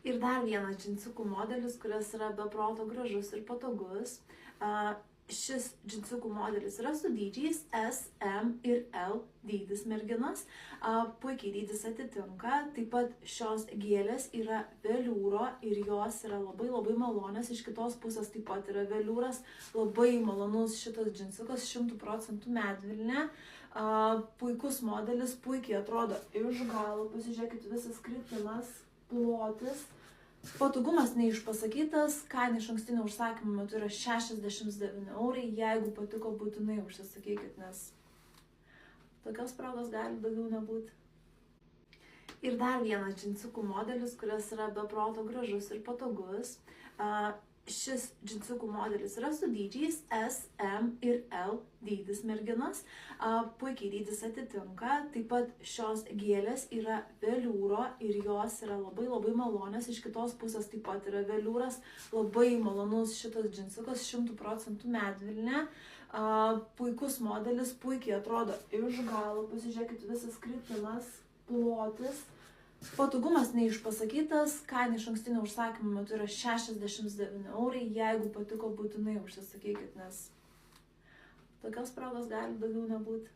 Ir dar vienas džinsiukų modelis, kuris yra be proto gražus ir patogus. Šis džinsiukų modelis yra su dydžiais S, M ir L dydis merginos. Puikiai dydis atitinka. Taip pat šios gėlės yra veliūro ir jos yra labai malonios. Iš kitos pusės taip pat yra veliūras. Labai malonus šitas džinsiukas, 100% medvilnė. Puikus modelis, puikiai atrodo iš galo. Pasižiūrėkit, visas kritimas, plotis. Patogumas neišpasakytas, kaina išankstinio užsakymo metu yra 69 €. Jeigu patiko, būtinai užsisakykit, nes tokios progos gali daugiau nebūti. Ir dar vienas džinsiukų modelis, kuris yra be proto gražus ir patogus. Šis džinsiukų modelis yra su dydžiais S, M ir L dydis merginos. Puikiai dydis atitinka. Taip pat šios gėlės yra veliūro ir jos yra labai malonios. Iš kitos pusės taip pat yra veliūras. Labai malonus šitas džinsiukas, 100% medvilnė. Puikus modelis, puikiai atrodo iš galo. Pasižiūrėkit, visas kritimas, plotis. Patogumas neišpasakytas, kaina išankstinio užsakymo metu yra 69 €. Jeigu patiko, būtinai užsisakykit, nes tokios progos gali daugiau nebūti.